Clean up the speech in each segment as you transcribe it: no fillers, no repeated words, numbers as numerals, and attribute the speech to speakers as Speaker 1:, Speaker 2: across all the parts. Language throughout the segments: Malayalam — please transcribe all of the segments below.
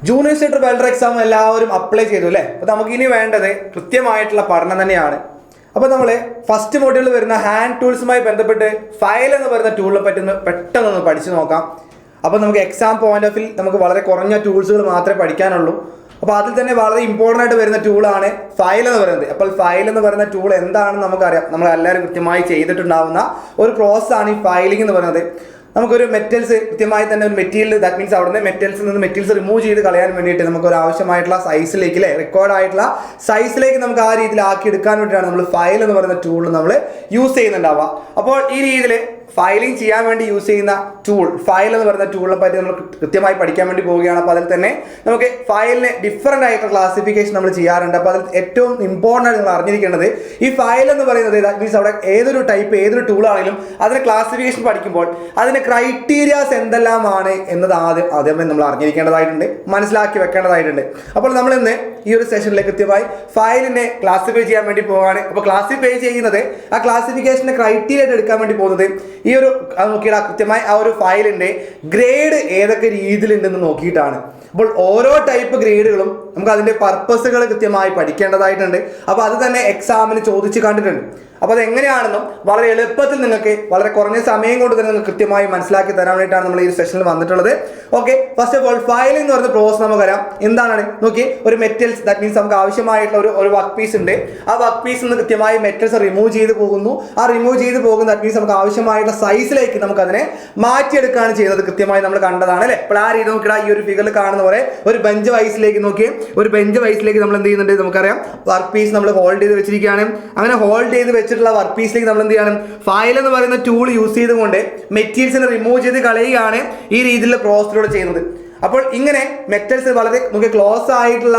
Speaker 1: ജൂനിയർ സ്റ്റേറ്റർ വെൽഡർ എക്സാം എല്ലാവരും അപ്ലൈ ചെയ്തു അല്ലേ? അപ്പോൾ നമുക്കിനി വേണ്ടത് കൃത്യമായിട്ടുള്ള പഠനം തന്നെയാണ്. അപ്പോൾ നമ്മൾ ഫസ്റ്റ് മോഡ്യൂളിൽ വരുന്ന ഹാൻഡ് ടൂൾസുമായി ബന്ധപ്പെട്ട് ഫയൽ എന്ന് പറയുന്ന ടൂളിനെ പറ്റി പെട്ടെന്ന് പഠിച്ചു നോക്കാം. അപ്പോൾ നമുക്ക് എക്സാം പോയിന്റ് ഓഫ് വ്യൂ നമുക്ക് വളരെ കുറഞ്ഞ ടൂൾസുകൾ മാത്രമേ പഠിക്കാനുള്ളൂ. അപ്പോൾ അതിൽ തന്നെ വളരെ ഇമ്പോർട്ടൻ്റ് ആയിട്ട് വരുന്ന ടൂളാണ് ഫയൽ എന്ന് പറയുന്നത്. അപ്പോൾ ഫയൽ എന്ന് പറയുന്ന ടൂൾ എന്താണെന്ന് നമുക്കറിയാം. നമ്മൾ എല്ലാവരും കൃത്യമായി ചെയ്തിട്ടുണ്ടാവുന്ന ഒരു പ്രോസസ്സാണ് ഈ ഫയലിംഗ് എന്ന് പറയുന്നത്. നമുക്കൊരു മെറ്റൽസ് കൃത്യമായി തന്നെ ഒരു മെറ്റീരിയൽ, ദാറ്റ് മീൻസ് അവിടെ നിന്ന് മെറ്റൽസിൽ നിന്ന് മെറ്റീരിയൽസ് റിമൂവ് ചെയ്ത് കളയാൻ വേണ്ടിയിട്ട് നമുക്ക് ഒരു ആവശ്യമായിട്ടുള്ള സൈസിലേക്ക് അല്ലേ, റെക്കോർഡ് ആയിട്ടുള്ള സൈസിലേക്ക് നമുക്ക് ആ രീതിയിൽ ആക്കി എടുക്കാൻ വേണ്ടിയിട്ടാണ് നമ്മൾ ഫയൽ എന്ന് പറയുന്ന ടൂൾ നമ്മൾ യൂസ് ചെയ്യുന്നുണ്ടാവുക. അപ്പോൾ ഈ രീതിയിൽ ഫയലിംഗ് ചെയ്യാൻ വേണ്ടി യൂസ് ചെയ്യുന്ന ടൂൾ, ഫയൽ എന്ന് പറയുന്ന ടൂളിനെ പറ്റി നമ്മൾ കൃത്യമായി പഠിക്കാൻ വേണ്ടി പോവുകയാണ്. അപ്പോൾ അതിൽ തന്നെ നമുക്ക് ഫയലിന് ഡിഫറൻ്റ് ആയിട്ടുള്ള ക്ലാസിഫിക്കേഷൻ നമ്മൾ ചെയ്യാറുണ്ട്. അപ്പോൾ അതിൽ ഏറ്റവും ഇമ്പോർട്ടൻ്റ് ആയിട്ട് നിങ്ങൾ അറിഞ്ഞിരിക്കേണ്ടത് ഈ ഫയൽ എന്ന് പറയുന്നത്, ദാറ്റ് മീൻസ് അവിടെ ഏതൊരു ടൈപ്പ് ഏതൊരു ടൂളാണെങ്കിലും അതിന് ക്ലാസിഫിക്കേഷൻ പഠിക്കുമ്പോൾ അതിന് ക്രൈറ്റീരിയാസ് എന്തെല്ലാമാണ് എന്നത് ആദ്യമേ നമ്മൾ അറിഞ്ഞിരിക്കേണ്ടതായിട്ടുണ്ട്, മനസ്സിലാക്കി വെക്കേണ്ടതായിട്ടുണ്ട്. അപ്പോൾ നമ്മൾ ഇന്ന് ഈ ഒരു സെഷനിൽ കൃത്യമായി ഫയലിനെ ക്ലാസിഫൈ ചെയ്യാൻ വേണ്ടി പോവുകയാണ്. അപ്പോൾ ക്ലാസിഫൈ ചെയ്യുന്നത് ആ ക്ലാസിഫിക്കേഷൻ്റെ ക്രൈറ്റീരിയ ആയിട്ട് എടുക്കാൻ വേണ്ടി പോകുന്നത് ഈ ഒരു നോക്കിയിട്ട് കൃത്യമായി ആ ഒരു ഫയലിൻ്റെ ഗ്രേഡ് ഏതൊക്കെ രീതിയിലുണ്ടെന്ന് നോക്കിയിട്ടാണ്. അപ്പോൾ ഓരോ ടൈപ്പ് ഗ്രേഡുകളും നമുക്ക് അതിൻ്റെ പർപ്പസുകൾ കൃത്യമായി പഠിക്കേണ്ടതായിട്ടുണ്ട്. അപ്പോൾ അത് തന്നെ എക്സാമിന് ചോദിച്ച് കണ്ടിട്ടുണ്ട്. അപ്പോൾ അതെങ്ങനെയാണെന്നും വളരെ എളുപ്പത്തിൽ നിങ്ങൾക്ക് വളരെ കുറഞ്ഞ സമയം കൊണ്ട് തന്നെ നിങ്ങൾക്ക് കൃത്യമായി മനസ്സിലാക്കി തരാൻ വേണ്ടിയിട്ടാണ് നമ്മൾ ഈ സെഷനിൽ വന്നിട്ടുള്ളത്. Okay, first of all filing എന്ന് പറയുന്ന പ്രോസസ് നമുക്കറിയാം എന്താണ്. നോക്കി, ഒരു മെറ്റൽസ്, ദാറ്റ് മീൻസ് നമുക്ക് ആവശ്യമായിട്ടുള്ള ഒരു വർക്ക് പീസ് ഉണ്ട്. ആ വർക്ക് പീസിൽ നിന്ന് കൃത്യമായി മെറ്റൽസ് റിമൂവ് ചെയ്ത് പോകുന്നു. ആ റിമൂവ് ചെയ്ത് പോകുന്ന ദാറ്റ് മീൻസ് നമുക്ക് ആവശ്യമായിട്ടുള്ള സൈസിലേക്ക് നമുക്ക് അതിനെ മാറ്റിയെടുക്കുകയാണ് ചെയ്യുന്നത്. കൃത്യമായി നമ്മൾ കണ്ടതാണ് അല്ലേ? അപ്പോൾ ആ രീതി നോക്കിയാൽ ഈ ഒരു ഫിഗറിൽ കാണുന്ന പോലെ ഒരു ബെഞ്ച് വൈസിലേക്ക് നോക്കി, ഒരു ബെഞ്ച് വൈസിലേക്ക് നമ്മൾ എന്ത് ചെയ്യുന്നുണ്ട് നമുക്കറിയാം, വർക്ക് പീസ് നമ്മൾ ഹോൾഡ് ചെയ്ത് വെച്ചിരിക്കുകയാണ്. അങ്ങനെ ഹോൾഡ് ചെയ്ത് വെച്ചിട്ടുള്ള വർക്ക് പീസിലേക്ക് നമ്മൾ എന്ത് ചെയ്യണം, ഫയൽ എന്ന് പറയുന്ന ടൂൾ യൂസ് ചെയ്തുകൊണ്ട് മെറ്റീരിയൽസിനെ റിമൂവ് ചെയ്ത് കളയുകയാണ് ഈ രീതിയിലുള്ള പ്രോസസ്സിലൂടെ ചെയ്യുന്നത്. അപ്പോൾ ഇങ്ങനെ മെറ്റൽസ് വളരെ നമുക്ക് ക്ലോസ് ആയിട്ടുള്ള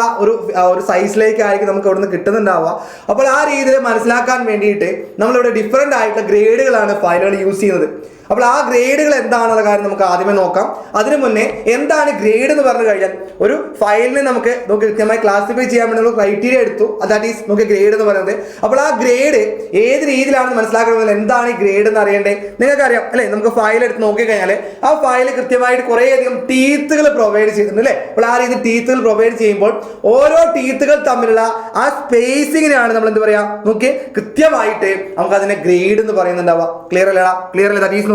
Speaker 1: ഒരു സൈസിലേക്കായിരിക്കും നമുക്ക് അവിടെ നിന്ന് കിട്ടുന്നുണ്ടാവുക. അപ്പോൾ ആ രീതിയിൽ മനസ്സിലാക്കാൻ വേണ്ടിയിട്ട് നമ്മളിവിടെ ഡിഫറെൻ്റ് ആയിട്ടുള്ള ഗ്രേഡുകളാണ് ഫയലുകൾ യൂസ് ചെയ്യുന്നത്. അപ്പോൾ ആ ഗ്രേഡുകൾ എന്താണെന്നുള്ള കാര്യം നമുക്ക് ആദ്യമേ നോക്കാം. അതിനു മുന്നേ എന്താണ് ഗ്രേഡ് എന്ന് പറഞ്ഞു കഴിഞ്ഞാൽ, ഒരു ഫയലിനെ നമുക്ക് കൃത്യമായി ക്ലാസിഫൈ ചെയ്യാൻ വേണ്ടി നമ്മൾ ക്രൈറ്റീരിയ എടുത്തു, ദാറ്റ് ഈസ് നമുക്ക് ഗ്രേഡ് എന്ന് പറയുന്നത്. അപ്പോൾ ആ ഗ്രേഡ് ഏത് രീതിയിലാണെന്ന് മനസ്സിലാക്കണമെങ്കിൽ എന്താണ് ഈ ഗ്രേഡ് എന്ന് അറിയണ്ടേ? നിങ്ങൾക്കറിയാം അല്ലേ? നമുക്ക് ഫയൽ എടുത്ത് നോക്കിക്കഴിഞ്ഞാൽ ആ ഫയൽ കൃത്യമായിട്ട് കുറേയധികം ടീത്തുകൾ പ്രൊവൈഡ് ചെയ്യുന്നുണ്ട് അല്ലേ? അപ്പോൾ ആ രീതി ടീത്തുകൾ പ്രൊവൈഡ് ചെയ്യുമ്പോൾ ഓരോ ടീത്തുകൾ തമ്മിലുള്ള ആ സ്പേസിങ്ങിനാണ് നമ്മൾ എന്ത് പറയാ, നോക്കി കൃത്യമായിട്ട് നമുക്ക് അതിനെ ഗ്രേഡ് എന്ന് പറയുന്നുണ്ടാവുക. ക്ലിയർ അല്ലേ? That is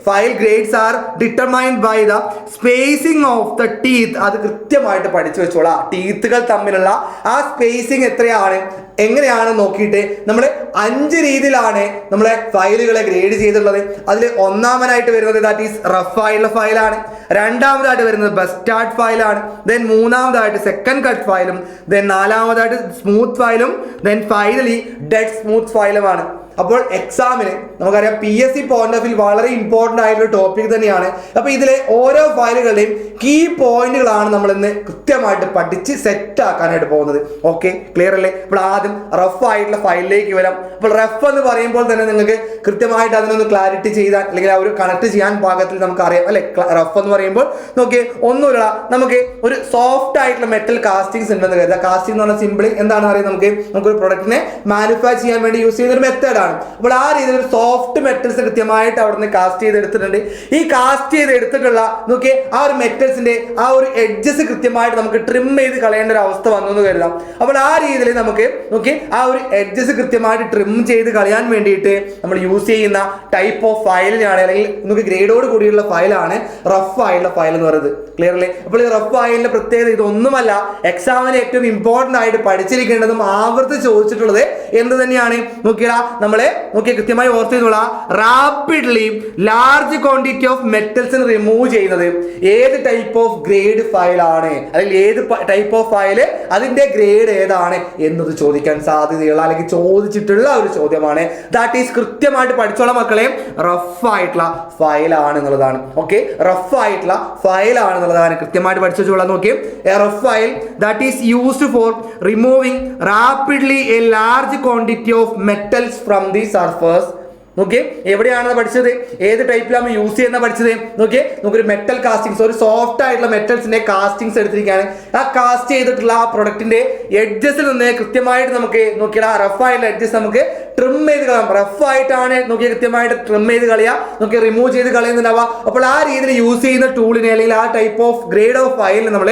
Speaker 1: file grades are determined by the spacing of the teeth. അത് കൃത്യമായിട്ട് പഠിച്ചു വെച്ചോളാം. ടീത്തുകൾ തമ്മിലുള്ള ആ സ്പേസിംഗ് എത്രയാണ്, എങ്ങനെയാണ് നോക്കിയിട്ട് നമ്മൾ 5 രീതിയിലാണ് നമ്മളെ ഫയലുകളെ ഗ്രേഡ് ചെയ്തിട്ടുള്ളത്. അതിൽ ഒന്നാമനായിട്ട് വരുന്നത് ദാറ്റ് ഈസ് റഫ് ആയിട്ടുള്ള ഫയലാണ്. രണ്ടാമതായിട്ട് വരുന്നത് ബസ്റ്റാർഡ് ഫയലാണ്. ദെൻ മൂന്നാമതായിട്ട് സെക്കൻഡ് കട്ട് ഫയലും. ദെൻ നാലാമതായിട്ട് സ്മൂത്ത് ഫയലും. ദെൻ ഫൈനലി ഡെഡ് സ്മൂത്ത് ഫയലുമാണ്. അപ്പോൾ എക്സാമിന് നമുക്കറിയാം PSC പോയിന്റ് ഓഫ് വ്യൂ വളരെ ഇമ്പോർട്ടൻ്റ് ആയിട്ടുള്ള ടോപ്പിക് തന്നെയാണ്. അപ്പോൾ ഇതിലെ ഓരോ ഫയലുകളുടെയും കീ പോയിന്റുകളാണ് നമ്മൾ ഇന്ന് കൃത്യമായിട്ട് പഠിച്ച് സെറ്റ് ആക്കാനായിട്ട് പോകുന്നത്. ഓക്കെ, ക്ലിയർ അല്ലേ? അപ്പോൾ ആദ്യം റഫ് ആയിട്ടുള്ള ഫയലിലേക്ക് വരാം. അപ്പോൾ റഫ് എന്ന് പറയുമ്പോൾ തന്നെ നിങ്ങൾക്ക് കൃത്യമായിട്ട് അതിനൊന്ന് ക്ലാരിറ്റി ചെയ്താൽ അല്ലെങ്കിൽ ആ ഒരു കണക്ട് ചെയ്യാൻ പാകത്തിൽ നമുക്കറിയാം അല്ലെ? റഫ് എന്ന് പറയുമ്പോൾ നോക്കിയേ, ഒന്നുമില്ല, നമുക്ക് ഒരു സോഫ്റ്റ് ആയിട്ടുള്ള മെറ്റൽ കാസ്റ്റിംഗ്സ് ഉണ്ടെന്ന് കരുതുക. കാസ്റ്റിംഗ് എന്ന് പറഞ്ഞാൽ സിമ്പിളി എന്താണെന്ന് അറിയാം, നമുക്കൊരു പ്രൊഡക്റ്റിനെ മാനുഫാക്ചർ ചെയ്യാൻ വേണ്ടി യൂസ് ചെയ്യുന്ന ഒരു മെത്തേഡാണ്. അപ്പോൾ ആ രീതിയിൽ ഒരു സോഫ്റ്റ് മെറ്റൽസ് കൃത്യമായിട്ട് അവിടെ നിന്ന് കാസ്റ്റ് ചെയ്ത് എടുത്തിട്ടുണ്ട്. ഈ കാസ്റ്റ് ചെയ്ത് എടുത്തിട്ടുള്ള നോക്കിയേ ആ ഒരു മെറ്റൽസിന്റെ ആ ഒരു എഡ്ജസ് കൃത്യമായിട്ട് നമുക്ക് ട്രിം ചെയ്ത് കളയേണ്ട ഒരു അവസ്ഥ വന്നു എന്ന് കരുതാം. അപ്പോൾ ആ രീതിയിൽ നമുക്ക് നോക്കി ആ ഒരു എഡ്ജസ് കൃത്യമായിട്ട് ട്രിം ചെയ്ത് കളയാൻ വേണ്ടിയിട്ട് നമ്മൾ യൂസ് ചെയ്യുന്ന ടൈപ്പ് ഓഫ് ഫയലിനാണ്, അല്ലെങ്കിൽ നമുക്ക് ഗ്രേഡോട് കൂടിയുള്ള ഫയലാണ് റഫ് ആയിട്ടുള്ള ഫയൽ എന്ന് പറയുന്നത്. ക്ലിയർ അല്ലേ? അപ്പോൾ ഈ റഫ് ഫയലിന്റെ പ്രത്യേകത ഇതൊന്നുമല്ല, എക്സാമിന് ഏറ്റവും ഇമ്പോർട്ടൻ്റ് ആയിട്ട് പഠിച്ചിരിക്കേണ്ടതും ആവർത്തിച്ച് ചോദിച്ചിട്ടുള്ളത് എന്ത് തന്നെയാണ് നോക്കിയാ, നമ്മളെ നോക്കിയാൽ കൃത്യമായി ഓർത്ത് ചെയ്തോളാം. Rapidly large quantity of metals remove ചെയ്യുന്നത് ഏത് ടൈപ്പ് ഓഫ് ഗ്രേഡ് ഫയലാണ്, അല്ലെങ്കിൽ ഏത് ടൈപ്പ് ഓഫ് ഫയല് അതിന്റെ ഗ്രേഡ് ഏതാണ് എന്നത് ചോദിക്കാൻ സാധ്യതയുള്ള അല്ലെങ്കിൽ ചോദിച്ചിട്ടുള്ള ഒരു ചോദ്യമാണ്. ദാറ്റ് ഈസ് കൃത്യമായിട്ട് പഠിച്ചോളാം മക്കളെ, റഫ് ആയിട്ടുള്ള ഫയലാണ് എന്നുള്ളതാണ്. ഓക്കെ, റഫ് ആയിട്ടുള്ള ഫയലാണ് എന്നുള്ളതാണ് കൃത്യമായിട്ട് പഠിച്ചു വെച്ചോളാം. നോക്കി, A rough file that is used for removing rapidly A large quantity of metals from the surface. നോക്കിയേ, എവിടെയാണ് പഠിച്ചത്, ഏത് ടൈപ്പിലാണ് യൂസ് ചെയ്യുന്ന പഠിച്ചത്. നോക്കിയേ, നമുക്കൊരു മെറ്റൽ കാസ്റ്റിങ്സ്, ഒരു സോഫ്റ്റ് ആയിട്ടുള്ള മെറ്റൽസിന്റെ കാസ്റ്റിങ്സ് എടുത്തിരിക്കുകയാണ്. ആ കാസ്റ്റ് ചെയ്തിട്ടുള്ള ആ പ്രൊഡക്റ്റിന്റെ എഡ്ജസിൽ നിന്ന് കൃത്യമായിട്ട് നമുക്ക് നോക്കിയാൽ ആ റഫ് ആയിട്ടുള്ള എഡ്ജസ് നമുക്ക് ട്രിം ചെയ്ത് കളയാം. റഫ് ആയിട്ടാണ് നോക്കി കൃത്യമായിട്ട് ട്രിം ചെയ്ത് കളയുക, നോക്കി റിമൂവ് ചെയ്ത് കളയുന്നുണ്ടാവുക. അപ്പോൾ ആ രീതിയിൽ യൂസ് ചെയ്യുന്ന ടൂളിനെ അല്ലെങ്കിൽ ആ ടൈപ്പ് ഓഫ് ഗ്രേഡ് ഓഫ് ഫയലിന് നമ്മൾ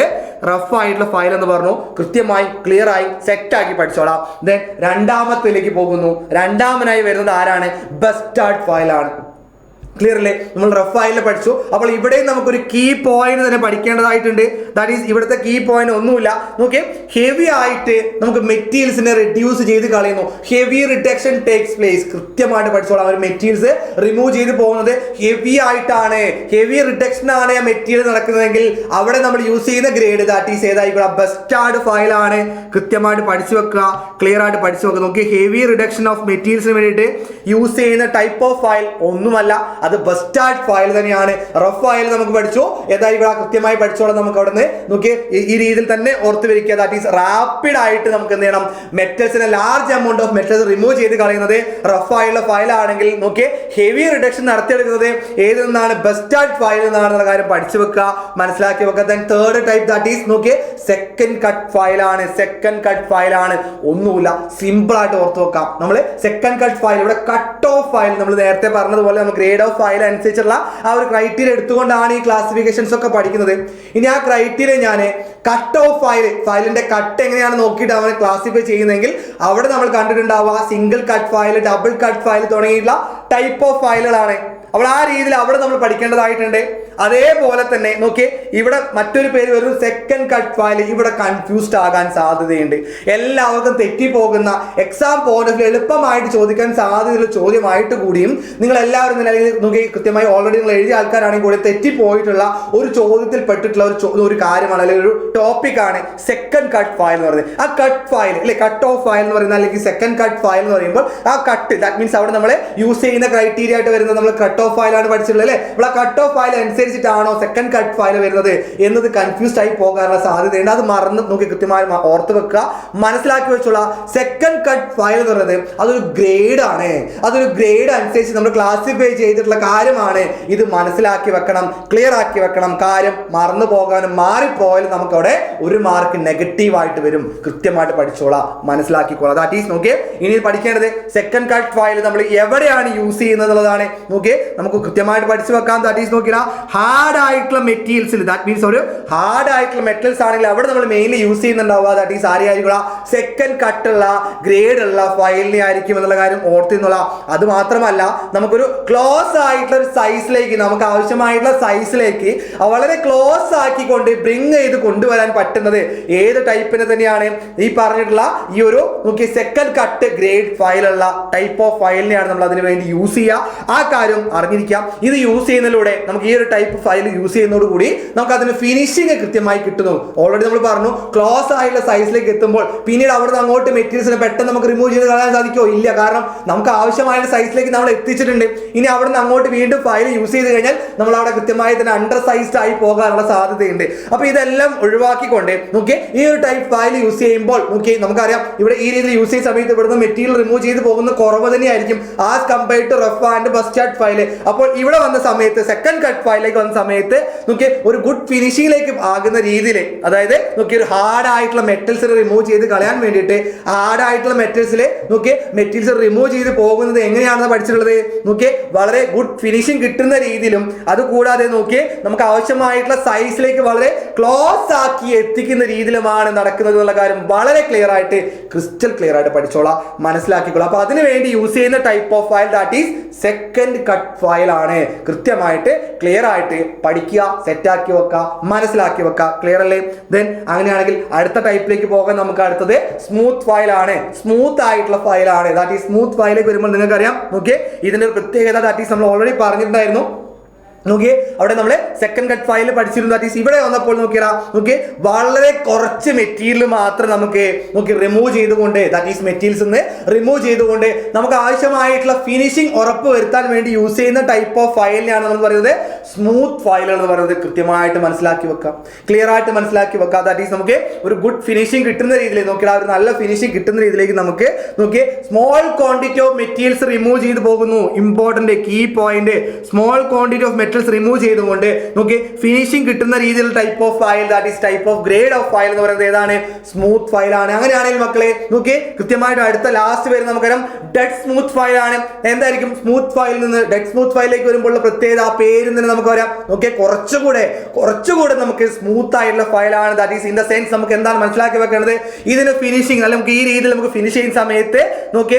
Speaker 1: റഫ് ആയിട്ടുള്ള ഫയൽ എന്ന് പറഞ്ഞു കൃത്യമായി ക്ലിയർ ആയി സെറ്റ് ആക്കി പഠിച്ചോളാം. ദെൻ രണ്ടാമത്തേലേക്ക് പോകുന്നു. രണ്ടാമനായി വരുന്നത് ആരാണ്? ബസ്റ്റാർഡ് ഫയലാണ്. ക്ലിയർ അല്ലേ? നമ്മൾ റഫ് ഫയലിൽ പഠിച്ചു. അപ്പോൾ ഇവിടെയും നമുക്കൊരു കീ പോയിന്റ് തന്നെ പഠിക്കേണ്ടതായിട്ടുണ്ട്. ദാറ്റ് ഈസ് ഇവിടുത്തെ കീ പോയിന്റ് ഒന്നുമില്ല. നോക്കിയേ, ഹെവി ആയിട്ട് നമുക്ക് മെറ്റീരിയൽസിനെ റിഡ്യൂസ് ചെയ്ത് കളയുന്നു. Heavy reduction takes place. കൃത്യമായിട്ട് പഠിച്ചോളാം. ഒരു മെറ്റീരിയൽസ് റിമൂവ് ചെയ്ത് പോകുന്നത് ഹെവി ആയിട്ടാണ്, ഹെവി റിഡക്ഷൻ ആണ് ആ മെറ്റീരിയൽ നടക്കുന്നതെങ്കിൽ അവിടെ നമ്മൾ യൂസ് ചെയ്യുന്ന ഗ്രേഡ് ദാറ്റ് ഈസ് ഏതായിക്കോളാം? ബസ്റ്റാർഡ് ഫയലാണ്. കൃത്യമായിട്ട് പഠിച്ചു വെക്കുക, ക്ലിയർ ആയിട്ട് പഠിച്ചു വെക്കുക. നോക്കി, ഹെവി റിഡക്ഷൻ ഓഫ് മെറ്റീരിയൽസിന് വേണ്ടിയിട്ട് യൂസ് ചെയ്യുന്ന ടൈപ്പ് ഓഫ് ഫയൽ ഒന്നുമല്ല, അത് ബസ്റ്റാർഡ് ഫയൽ തന്നെയാണ്. റഫ് ഫയൽ നമുക്ക് പഠിച്ചു, ഏതായിക്കോളാം? കൃത്യമായി പഠിച്ചോളാം. നമുക്ക് അവിടെ നിന്ന് നോക്കി ഈ രീതിയിൽ തന്നെ ഓർത്ത് വരിക്കുക. ദാറ്റ് ഈസ് റാപ്പിഡ് ആയിട്ട് നമുക്ക് എന്ത് ചെയ്യണം? മെറ്റൽസിനെ large amount of metals remove ചെയ്ത് കളയുന്നത് റഫ് ആയുള്ള ഫയൽ ആണെങ്കിൽ നോക്കി ഹെവി റിഡക്ഷൻ നടത്തിയെടുക്കുന്നത് ഏത് നിന്നാണ്? ബസ്റ്റാർഡ് ഫയൽ നിന്നാണെന്നുള്ള കാര്യം പഠിച്ചു വെക്കുക, മനസ്സിലാക്കി വെക്കുക. Then third type that is നോക്കി സെക്കൻഡ് കട്ട് ഫയലാണ്. സെക്കൻഡ് കട്ട് ഫയലാണ്. ഒന്നുമില്ല, സിമ്പിൾ ആയിട്ട് ഓർത്ത് വെക്കാം. നമ്മൾ സെക്കൻഡ് കട്ട് ഫയൽ, ഇവിടെ കട്ട് ഓഫ് ഫയൽ നമ്മൾ നേരത്തെ പറഞ്ഞതുപോലെ നമുക്ക് ഗ്രേഡ് ഓഫ് ഫയൽ അനുസരിച്ചുള്ള ആ ഒരു ക്രൈറ്റീരിയ എടുത്തുകൊണ്ടാണ് ഈ ക്ലാസിഫിക്കേഷൻസ് ഒക്കെ പഠിക്കുന്നത്. ഇനി ആ ക്രൈറ്റീരിയ ഞാൻ കട്ട് ഓഫ് ഫയലിന്റെ കട്ട് എങ്ങനെയാണ് നോക്കിയിട്ട് അവനെ ക്ലാസിഫൈ ചെയ്യുന്നതെങ്കിൽ അവിടെ നമ്മൾ കണ്ടിട്ടുണ്ടാവുക single cut file, double cut file തുടങ്ങിയിട്ടുള്ള ടൈപ്പ് ഓഫ് ഫയലുകളാണ്. അപ്പോൾ ആ രീതിയിൽ അവിടെ നമ്മൾ പഠിക്കേണ്ടതായിട്ടുണ്ട്. അതേപോലെ തന്നെ നോക്കി ഇവിടെ മറ്റൊരു പേര് വരും സെക്കൻഡ് കട്ട് ഫയൽ. ഇവിടെ കൺഫ്യൂസ്ഡ് ആകാൻ സാധ്യതയുണ്ട്. എല്ലാവർക്കും തെറ്റിപ്പോകുന്ന എക്സാം പോയിന്റ് ഓഫ് വ്യൂ എളുപ്പമായിട്ട് ചോദിക്കാൻ സാധ്യതയുള്ള ചോദ്യമായിട്ട് കൂടിയും നിങ്ങൾ എല്ലാവരും നോക്കി കൃത്യമായി ഓൾറെഡി നിങ്ങൾ എഴുതിയ ആൾക്കാരാണെങ്കിൽ കൂടി തെറ്റിപ്പോയിട്ടുള്ള ഒരു ചോദ്യത്തിൽ പെട്ടിട്ടുള്ള ഒരു കാര്യമാണ് അല്ലെങ്കിൽ ഒരു ടോപ്പിക്കാണ് സെക്കൻഡ് കട്ട് ഫയൽ എന്ന് പറയുന്നത്. ആ കട്ട് ഫയൽ അല്ലെ കട്ട് ഓഫ് ഫയൽ എന്ന് പറയുന്നത് അല്ലെങ്കിൽ സെക്കൻഡ് കട്ട് ഫയൽ എന്ന് പറയുമ്പോൾ ആ കട്ട് ദാറ്റ് മീൻസ് അവിടെ നമ്മൾ യൂസ് ചെയ്യുന്ന ക്രൈറ്റീരിയ ആയിട്ട് വരുന്നത് നമ്മൾ കട്ട് ഓഫ് ഫയലാണ് പഠിച്ചിട്ടുള്ളത് അല്ലേ? അപ്പോൾ ആ കട്ട് ഓഫ് ഫയൽ അനുസരിച്ചിട്ടാണോ സെക്കൻഡ് കട്ട് ഫയൽ വരുന്നത് എന്നത് കൺഫ്യൂസ്ഡ് ആയി പോകാനുള്ള സാധ്യതയുണ്ട്. അത് മറന്ന് നോക്കി കൃത്യമായി ഓർത്ത് വെക്കുക, മനസ്സിലാക്കി വെച്ചുള്ള സെക്കൻഡ് കട്ട് ഫയൽ എന്ന് പറയുന്നത് അതൊരു ഗ്രേഡ് ആണ്. അതൊരു ഗ്രേഡ് അനുസരിച്ച് നമ്മൾ ക്ലാസിഫൈ ചെയ്തിട്ടുള്ള കാര്യമാണ്. ഇത് മനസ്സിലാക്കി വെക്കണം, ക്ലിയർ ആക്കി വെക്കണം. കാര്യം മറന്നു പോകാനും മാറിപ്പോയാലും നമുക്ക് അവിടെ ഒരു മാർക്ക് നെഗറ്റീവ് ആയിട്ട് വരും. കൃത്യമായിട്ട് പഠിച്ചോളാം, മനസ്സിലാക്കിക്കോളാം. ദാറ്റ് ഈസ് നോക്കിയേ ഇനി പഠിക്കേണ്ടത് സെക്കൻഡ് കട്ട് ഫയൽ നമ്മൾ എവിടെയാണ് യൂസ് ചെയ്യുന്നത് എന്നുള്ളതാണ്. നോക്കിയേ നമുക്ക് കൃത്യമായിട്ട് പഠിച്ചു വെക്കാം. ദാറ്റ് ഈസ് നോക്കിയാൽ ഹാർഡ് ആയിട്ടുള്ള മെറ്റീരിയൽസിൽ ദാറ്റ് മീൻസ് ഒരു ഹാർഡ് ആയിട്ടുള്ള മെറ്റൽസ് ആണെങ്കിൽ അവിടെ നമ്മൾ മെയിൻലി യൂസ് ചെയ്യുന്നുണ്ടാവുക ദാറ്റ് ഈസ് ആരെയായിരിക്കും? സെക്കൻഡ് കട്ടുള്ള ഗ്രേഡ് ഉള്ള ഫയലിനെ ആയിരിക്കും എന്നുള്ള കാര്യം ഓർത്തിന്നുള്ള. അത് മാത്രമല്ല നമുക്കൊരു ക്ലോസ് ആയിട്ടുള്ള ഒരു സൈസിലേക്ക്, നമുക്ക് ആവശ്യമായിട്ടുള്ള സൈസിലേക്ക് വളരെ ക്ലോസ് ആക്കിക്കൊണ്ട് ബ്രിങ് ചെയ്ത് കൊണ്ടുവരാൻ പറ്റുന്നത് ഏത് ടൈപ്പിനെ തന്നെയാണ്? ഈ പറഞ്ഞിട്ടുള്ള ഈ ഒരു നോക്കി സെക്കൻഡ് കട്ട് ഗ്രേഡ് ഫയലുള്ള ടൈപ്പ് ഓഫ് ഫയലിനെയാണ് നമ്മൾ അതിന് വേണ്ടി യൂസ് ചെയ്യുക. ആ കാര്യം അറിഞ്ഞിരിക്കാം. ഇത് യൂസ് ചെയ്യുന്നതിലൂടെ നമുക്ക് ഈ ഒരു ടൈപ്പ് ഫയൽ യൂസ് ചെയ്യുന്നതോടുകൂടി നമുക്ക് അതിന് ഫിനിഷിംഗ് കൃത്യമായി കിട്ടുന്നു. ഓൾറെഡി നമ്മൾ പറഞ്ഞു ക്ലോസ് ആയിട്ടുള്ള സൈസിലേക്ക് എത്തുമ്പോൾ പിന്നീട് അവിടുന്ന് അങ്ങോട്ട് മെറ്റീരിയൽസിനെ പെട്ടെന്ന് നമുക്ക് റിമൂവ് ചെയ്ത് കളയാൻ സാധിക്കുമോ? ഇല്ല. കാരണം നമുക്ക് ആവശ്യമായ സൈസിലേക്ക് നമ്മൾ എത്തിച്ചിട്ടുണ്ട്. ഇനി അവിടുന്ന് അങ്ങോട്ട് വീണ്ടും ഫയൽ യൂസ് ചെയ്ത് കഴിഞ്ഞാൽ നമ്മൾ അവിടെ കൃത്യമായി തന്നെ അണ്ടർ സൈസ്ഡ് ആയി പോകാനുള്ള സാധ്യതയുണ്ട്. അപ്പൊ ഇതെല്ലാം ഒഴിവാക്കിക്കൊണ്ട് നോക്കി ഈ ഒരു ടൈപ്പ് ഫയൽ യൂസ് ചെയ്യുമ്പോൾ നോക്കി നമുക്കറിയാം ഇവിടെ ഈ രീതിയിൽ യൂസ് ചെയ്യുന്ന സമയത്ത് ഇവിടുന്ന് മെറ്റീരിയൽ റിമൂവ് ചെയ്ത് പോകുന്ന കുറവ് തന്നെയായിരിക്കും as compared to rough and bastard file. അപ്പോൾ ഇവിടെ വന്ന സമയത്ത് സെക്കൻഡ് കട്ട് ഫയലിലേക്ക് വന്ന സമയത്ത് നോക്കി ഒരു ഗുഡ് ഫിനിഷിംഗിലേക്ക് ആകുന്ന രീതിയിൽ, അതായത് നോക്കി ഒരു ഹാർഡ് ആയിട്ടുള്ള മെറ്റൽസിനെ റിമൂവ് ചെയ്ത് കളയാൻ വേണ്ടിയിട്ട് ഹാർഡ് ആയിട്ടുള്ള മെറ്റൽസിൽ നോക്കി മെറ്റീരിയൽസ് റിമൂവ് ചെയ്ത് പോകുന്നത് എങ്ങനെയാണെന്ന് പഠിച്ചിട്ടുള്ളത്. നോക്കി വളരെ ഗുഡ് ഫിനിഷിംഗ് കിട്ടുന്ന രീതിയിലും അതുകൂടാതെ നോക്കി നമുക്ക് ആവശ്യമായിട്ടുള്ള സൈസിലേക്ക് വളരെ ക്ലോസ് ആക്കി എത്തിക്കുന്ന രീതിയിലുമാണ് നടക്കുന്നത് എന്നുള്ള കാര്യം വളരെ ക്ലിയർ ആയിട്ട് ക്രിസ്റ്റൽ ക്ലിയർ ആയിട്ട് പഠിച്ചോളാം, മനസ്സിലാക്കിക്കോളാം. അപ്പൊ അതിനു വേണ്ടി യൂസ് ചെയ്യുന്ന type of file that is second cut file ആണ്. കൃത്യമായിട്ട് ക്ലിയർ ആയിട്ട് പഠിക്കുക, സെറ്റാക്കി വെക്കുക, മനസ്സിലാക്കി വെക്കുക. ക്ലിയർ അല്ലേ? ദെൻ അങ്ങനെയാണെങ്കിൽ അടുത്ത ടൈപ്പിലേക്ക് പോകാൻ നമുക്ക് അടുത്തത് സ്മൂത്ത് ഫയൽ ആണ്. സ്മൂത്ത് ആയിട്ടുള്ള ഫയൽ ആണ്. ദാറ്റ് ഈസ് സ്മൂത്ത് ഫയലിലേക്ക് വരുമ്പോൾ നിങ്ങൾക്കറിയാം നോക്കിയേ ഇതിന്റെ ഒരു പ്രത്യേകത ദാറ്റ് ഈസ് നമ്മൾ ഓൾറെഡി പറഞ്ഞിട്ടുണ്ടായിരുന്നു. നോക്കിയേ അവിടെ നമ്മൾ സെക്കൻഡ് കട്ട് ഫയൽ പഠിച്ചിരുന്നു. ദാറ്റ് ഈസ് ഇവിടെ വന്നപ്പോൾ നോക്കിയാ നോക്കി വളരെ കുറച്ച് മെറ്റീരിയൽ മാത്രം നമുക്ക് നോക്കി റിമൂവ് ചെയ്തുകൊണ്ട് ദാറ്റ് ഈസ് മെറ്റീരിയൽസ് നിന്ന് റിമൂവ് ചെയ്തുകൊണ്ട് നമുക്ക് ആവശ്യമായിട്ടുള്ള ഫിനിഷിംഗ് ഉറപ്പ് വരുത്താൻ വേണ്ടി യൂസ് ചെയ്യുന്ന ടൈപ്പ് ഓഫ് ഫയലിനെയാണ് നമ്മൾ പറയുന്നത് സ്മൂത്ത് ഫയലുകൾ എന്ന് പറയുന്നത്. കൃത്യമായിട്ട് മനസ്സിലാക്കി വെക്കാം, ക്ലിയർ ആയിട്ട് മനസ്സിലാക്കി വെക്കാം. ദാറ്റ് ഈസ് നമുക്ക് ഒരു ഗുഡ് ഫിനിഷിംഗ് കിട്ടുന്ന രീതിയിൽ നോക്കിയാൽ ഒരു നല്ല ഫിനിഷിംഗ് കിട്ടുന്ന രീതിയിലേക്ക് നമുക്ക് നോക്കി small quantity of materials remove ചെയ്ത് പോകുന്നു. Important key point, small quantity of metals remove ചെയ്തുകൊണ്ട് നോക്കി ഫിനിഷിംഗ് കിട്ടുന്ന രീതിയിലുള്ള type of file, that is type of grade of file എന്ന് പറയുന്നത് ഏതാണ്? സ്മൂത്ത് ഫയൽ ആണ്. അങ്ങനെയാണെങ്കിൽ മക്കളെ നോക്കി കൃത്യമായിട്ട് അടുത്ത ലാസ്റ്റ് വരുന്ന നമുക്കറിയാം ഡെഡ് സ്മൂത്ത് ഫയൽ ആണ്. എന്തായിരിക്കും സ്മൂത്ത് ഫയലിൽ നിന്ന് ഡെഡ് സ്മൂത്ത് ഫയലിലേക്ക് വരുമ്പോൾ പ്രത്യേകത ആ പേരിൽ നിന്ന് നമുക്ക് പറയാം നോക്കിയാൽ കുറച്ചുകൂടെ നമുക്ക് സ്മൂത്ത് ആയിട്ടുള്ള ഫയലാണ്. That is in the sense നമുക്ക് എന്താണ് മനസ്സിലാക്കി വെക്കേണ്ടത്, ഇതിന് ഫിനിഷിംഗ് അല്ല നമുക്ക് ഈ രീതിയിൽ നമുക്ക് ഫിനിഷ് ചെയ്യുന്ന സമയത്ത് നോക്കി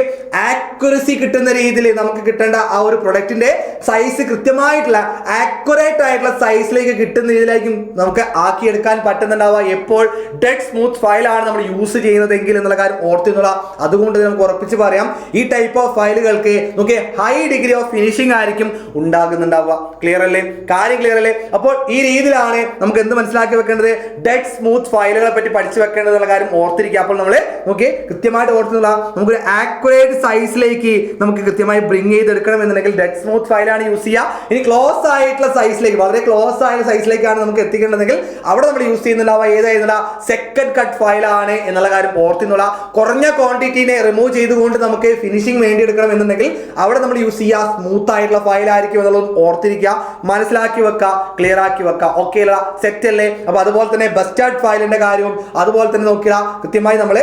Speaker 1: ആക്യുറസി കിട്ടുന്ന രീതിയിൽ നമുക്ക് കിട്ടേണ്ട ആ ഒരു പ്രൊഡക്റ്റിന്റെ സൈസ് കൃത്യമായിട്ടുള്ള ആക്യുറേറ്റ് ആയിട്ടുള്ള സൈസിലേക്ക് കിട്ടുന്ന രീതിയിലായിരിക്കും നമുക്ക് ആക്കിയെടുക്കാൻ പറ്റുന്നുണ്ടാവുക എപ്പോൾ ഡെഡ് സ്മൂത്ത് ഫയലാണ് നമ്മൾ യൂസ് ചെയ്യുന്നതെങ്കിൽ എന്നുള്ള കാര്യം ഓർത്തിന്നുള്ള. അതുകൊണ്ട് നമുക്ക് ഉറപ്പിച്ച് പറയാം ഈ ടൈപ്പ് ഓഫ് ഫയലുകൾക്ക് നോക്കി ഹൈ ഡിഗ്രി ഓഫ് ഫിനിഷിംഗ് ആയിരിക്കും ഉണ്ടാകുന്നുണ്ടാവുക. ക്ലിയർ അല്ലേ? കാര്യം ക്ലിയർ അല്ലേ? അപ്പോൾ ഈ രീതിയിലാണ് നമുക്ക് എന്ത് മനസ്സിലാക്കി വെക്കേണ്ടത്, ഡെഡ് സ്മൂത്ത് ഫയലുകളെ പറ്റി പഠിച്ചു വെക്കേണ്ടതെന്നുള്ള കാര്യം ഓർത്തിരിക്കുക. അപ്പോൾ നമ്മൾ നോക്കി കൃത്യമായിട്ട് ഓർത്തുള്ള നമുക്കൊരു ആക്യുറേറ്റ് സൈസിലേക്ക് നമുക്ക് കൃത്യമായി ബ്രിങ് ചെയ്തെടുക്കണം എന്നുണ്ടെങ്കിൽ ഡെഡ് സ്മൂത്ത് ഫയലാണ് യൂസ് ചെയ്യുക. ഇനി ക്ലോസ് ആയിട്ടുള്ള സൈസിലേക്ക്, വളരെ ക്ലോസ് ആയ സൈസിലേക്കാണ് നമുക്ക് എത്തിക്കേണ്ടതെങ്കിൽ അവിടെ നമ്മൾ യൂസ് ചെയ്യുന്നുണ്ടാവുക ഏതായിരുന്നില്ല സെക്കൻഡ് കട്ട് ഫയലാണ് എന്നുള്ള കാര്യം ഓർത്തിന്നുള്ള. കുറഞ്ഞ ക്വാണ്ടിറ്റീനെ റിമൂവ് ചെയ്തുകൊണ്ട് നമുക്ക് ഫിനിഷിംഗ് വേണ്ടി എടുക്കണം എന്നുണ്ടെങ്കിൽ അവിടെ നമ്മൾ യൂസ് ചെയ്യുക സ്മൂത്ത് ആയിട്ടുള്ള ഫയലായിരിക്കും എന്നുള്ളത് ഓർത്തിരിക്കുക, മനസ്സിലാക്കി വെക്കുക, ക്ലിയർ ആക്കി വെക്കുക. ഓക്കെ അല്ല? സെറ്റ് അല്ലേ? അപ്പൊ അതുപോലെ തന്നെ ബസ്റ്റാർഡ് ഫയലിന്റെ കാര്യവും അതുപോലെ തന്നെ നോക്കിയാ കൃത്യമായി നമ്മൾ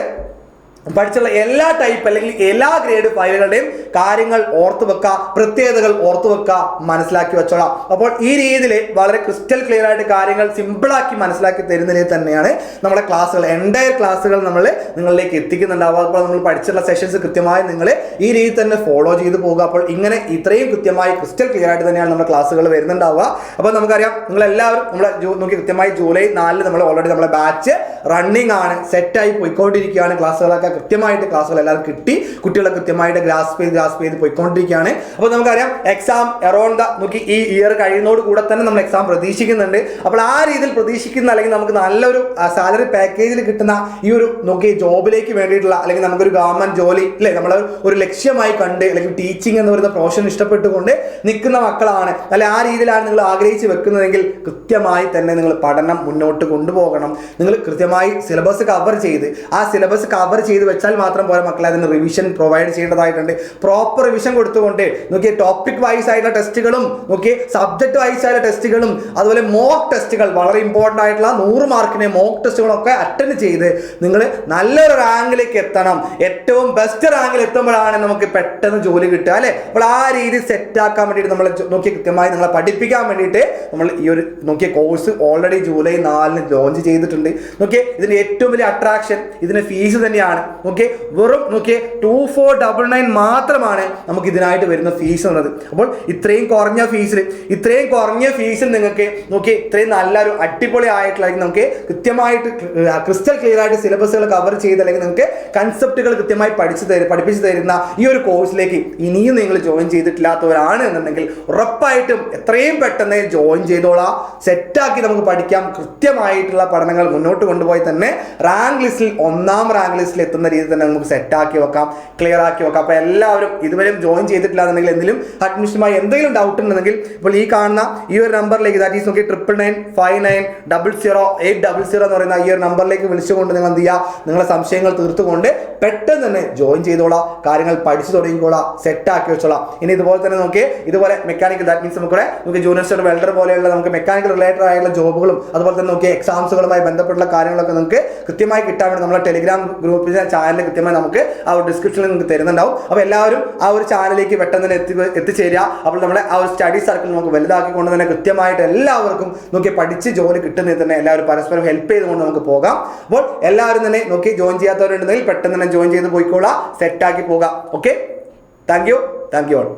Speaker 1: പഠിച്ചുള്ള എല്ലാ ടൈപ്പ് അല്ലെങ്കിൽ എല്ലാ ഗ്രേഡ് ഫയലുകളുടെയും കാര്യങ്ങൾ ഓർത്തു വെക്കുക, പ്രത്യേകതകൾ ഓർത്തു വെക്കുക, മനസ്സിലാക്കി വെച്ചോളാം. അപ്പോൾ ഈ രീതിയിൽ വളരെ ക്രിസ്റ്റൽ ക്ലിയർ ആയിട്ട് കാര്യങ്ങൾ സിമ്പിളാക്കി മനസ്സിലാക്കി തരുന്നതിൽ തന്നെയാണ് നമ്മുടെ ക്ലാസ്സുകൾ, എൻ്റയർ ക്ലാസ്സുകൾ നമ്മൾ നിങ്ങളിലേക്ക് എത്തിക്കുന്നുണ്ടാവുക. അപ്പോൾ നമ്മൾ പഠിച്ചുള്ള സെഷൻസ് കൃത്യമായി നിങ്ങൾ ഈ രീതി തന്നെ ഫോളോ ചെയ്ത് പോകുക. അപ്പോൾ ഇങ്ങനെ ഇത്രയും കൃത്യമായി ക്രിസ്റ്റൽ ക്ലിയർ ആയിട്ട് തന്നെയാണ് നമ്മുടെ ക്ലാസ്സുകൾ വരുന്നുണ്ടാവുക. അപ്പോൾ നമുക്കറിയാം നിങ്ങളെല്ലാവരും നമ്മളെ നോക്കി കൃത്യമായി ജൂലൈ 4 നമ്മൾ ഓൾറെഡി നമ്മളെ ബാച്ച് റണ്ണിങ് ആണ്, സെറ്റായി പോയിക്കൊണ്ടിരിക്കുകയാണ്. ക്ലാസ്സുകളൊക്കെ കൃത്യമായിട്ട് ക്ലാസ്സുകൾ എല്ലാവരും കിട്ടി, കുട്ടികളെ കൃത്യമായിട്ട് ഗ്രാസ്പ് ചെയ്ത് പോയിക്കൊണ്ടിരിക്കുകയാണ്. അപ്പോൾ നമുക്കറിയാം എക്സാം അറൗണ്ട് നോക്കി ഈ ഇയർ കഴിയുന്നതോട് കൂടെ തന്നെ നമ്മൾ എക്സാം പ്രതീക്ഷിക്കുന്നുണ്ട്. അപ്പോൾ ആ രീതിയിൽ പ്രതീക്ഷിക്കുന്ന അല്ലെങ്കിൽ നമുക്ക് നല്ലൊരു സാലറി പാക്കേജിൽ കിട്ടുന്ന ഈ ഒരു നോക്കി ജോബിലേക്ക് വേണ്ടിയിട്ടുള്ള അല്ലെങ്കിൽ നമുക്കൊരു ഗവൺമെന്റ് ജോലി അല്ലെ നമ്മൾ ഒരു ലക്ഷ്യമായി കണ്ട് അല്ലെങ്കിൽ ടീച്ചിങ് എന്ന് പറയുന്ന പ്രൊഫഷൻ ഇഷ്ടപ്പെട്ടുകൊണ്ട് നിൽക്കുന്ന മക്കളാണ് അല്ലെ, ആ രീതിയിലാണ് നിങ്ങൾ ആഗ്രഹിച്ച് വെക്കുന്നതെങ്കിൽ കൃത്യമായി തന്നെ നിങ്ങൾ പഠനം മുന്നോട്ട് കൊണ്ടുപോകണം. നിങ്ങൾ കൃത്യമായി സിലബസ് കവർ ചെയ്ത് ആ സിലബസ് കവർ ചെയ്ത് വെച്ചാൽ മാത്രം പോലെ മക്കളെ അതിന് റിവിഷൻ പ്രൊവൈഡ് ചെയ്യേണ്ടതായിട്ടുണ്ട്. പ്രോപ്പർ റിവിഷൻ കൊടുത്തുകൊണ്ട് നോക്കിയ ടോപ്പിക് വൈസ് ആയിട്ടുള്ള ടെസ്റ്റുകളും നോക്കിയ സബ്ജക്ട് വൈസ് ആയിട്ടുള്ള ടെസ്റ്റുകളും അതുപോലെ മോക്ക് ടെസ്റ്റുകൾ വളരെ ഇമ്പോർട്ടൻ്റ് ആയിട്ടുള്ള 100 മാർക്കിനെ മോക്ക് ടെസ്റ്റുകളൊക്കെ അറ്റൻഡ് ചെയ്ത് നിങ്ങൾ നല്ലൊരു റാങ്കിലേക്ക് എത്തണം. ഏറ്റവും ബെസ്റ്റ് റാങ്കിൽ എത്തുമ്പോഴാണ് നമുക്ക് പെട്ടെന്ന് ജോലി കിട്ടുക അല്ലെ. അപ്പോൾ ആ രീതി സെറ്റ് ആക്കാൻ വേണ്ടിയിട്ട് നമ്മൾ നോക്കി കൃത്യമായി നിങ്ങളെ പഠിപ്പിക്കാൻ വേണ്ടിയിട്ട് നമ്മൾ ഈ ഒരു നോക്കിയ കോഴ്സ് ഓൾറെഡി ജൂലൈ 4 ലോഞ്ച് ചെയ്തിട്ടുണ്ട്. നോക്കിയേ ഇതിന്റെ ഏറ്റവും വലിയ അട്രാക്ഷൻ ഇതിന് ഫീസ് തന്നെയാണ്. ഓക്കെ, വെറും നോക്കിയേ 2499 മാത്രമാണ് നമുക്ക് ഇതിനായിട്ട് വരുന്ന ഫീസ് എന്നത്. അപ്പോൾ ഇത്രയും കുറഞ്ഞ ഫീസിൽ നിങ്ങൾക്ക് നോക്കി ഇത്രയും നല്ലൊരു അടിപൊളി ആയിട്ടുള്ള നമുക്ക് കൃത്യമായിട്ട് ക്രിസ്റ്റൽ ക്ലിയർ ആയിട്ട് സിലബസുകൾ കവർ ചെയ്ത് അല്ലെങ്കിൽ നിങ്ങൾക്ക് കൺസെപ്റ്റുകൾ കൃത്യമായി പഠിപ്പിച്ചു തരുന്ന ഈ ഒരു കോഴ്സിലേക്ക് ഇനിയും നിങ്ങൾ ജോയിൻ ചെയ്തിട്ടില്ലാത്തവരാണ് എന്നുണ്ടെങ്കിൽ ഉറപ്പായിട്ടും എത്രയും പെട്ടെന്ന് ജോയിൻ ചെയ്തോളാം. സെറ്റാക്കി നമുക്ക് പഠിക്കാം. കൃത്യമായിട്ടുള്ള പഠനങ്ങൾ മുന്നോട്ട് കൊണ്ടുപോയി തന്നെ റാങ്ക് ലിസ്റ്റിൽ 1ാം റാങ്ക് ലിസ്റ്റിൽ എത്തുന്ന രീതിയിൽ തന്നെ നമുക്ക് സെറ്റാക്കി വെക്കാം, ക്ലിയർ ആക്കി വെക്കാം. അപ്പോൾ എല്ലാവരും ഇതുവരെയും ജോയിൻ ചെയ്തിട്ടില്ല എന്നുണ്ടെങ്കിൽ എന്തെങ്കിലും അഡ്മിഷനുമായി എന്തെങ്കിലും ഡൗട്ട് ഉണ്ടെങ്കിൽ ഇപ്പോൾ ഈ കാണുന്ന ഈ ഒരു നമ്പറിലേക്ക് ദാറ്റ് ഈസ് നോക്കി 9995900800 എന്ന് പറയുന്ന ഈ ഒരു നമ്പറിലേക്ക് വിളിച്ചുകൊണ്ട് നിങ്ങൾ എന്ത് ചെയ്യുക, നിങ്ങളെ സംശയങ്ങൾ തീർത്തുകൊണ്ട് പെട്ടെന്ന് തന്നെ ജോയിൻ ചെയ്തോളാം, കാര്യങ്ങൾ പഠിച്ചു തുടങ്ങിക്കോളാം, സെറ്റാക്കി വെച്ചോളാം. ഇനി ഇതുപോലെ തന്നെ നോക്കി ഇതുപോലെ മെക്കാനിക്കൽ ദാറ്റ് മീൻസ് നമുക്ക് ജൂനിയർ സ്റ്റഡ് വെൽഡർ പോലെയുള്ള നമുക്ക് മെക്കാനിക്കൽ റിലേറ്റഡ് ആയിട്ടുള്ള ജോബുകളും അതുപോലെ തന്നെ നോക്കി എക്സാംസുകളുമായി ബന്ധപ്പെട്ടുള്ള കാര്യങ്ങളൊക്കെ നമുക്ക് കൃത്യമായി കിട്ടാൻ വേണ്ടി നമ്മുടെ ടെലിഗ്രാം ഗ്രൂപ്പിലെ ചാനൽ കൃത്യമായി നമുക്ക് ആ ഒരു ഡിസ്ക്രിപ്ഷനിൽ നിങ്ങൾക്ക് തരുന്നുണ്ടാവും. അപ്പോൾ എല്ലാവരും ആ ഒരു ചാനലിലേക്ക് പെട്ടെന്ന് തന്നെ എത്തിച്ചേരുക. അപ്പോൾ നമ്മുടെ ആ ഒരു സ്റ്റഡി സർക്കിൾ നമുക്ക് വലുതാക്കിക്കൊണ്ട് തന്നെ കൃത്യമായിട്ട് എല്ലാവർക്കും നോക്കി പഠിച്ച് ജോലി കിട്ടുന്നതിൽ തന്നെ എല്ലാവരും പരസ്പരം ഹെൽപ്പ് ചെയ്തുകൊണ്ട് നമുക്ക് പോകാം. അപ്പോൾ എല്ലാവരും തന്നെ നോക്കി ജോയിൻ ചെയ്യാത്തവരുണ്ടെങ്കിൽ പെട്ടെന്ന് തന്നെ ജോയിൻ ചെയ്ത് പോയിക്കോളാം, സെറ്റാക്കി പോകാം. Okay, thank you all.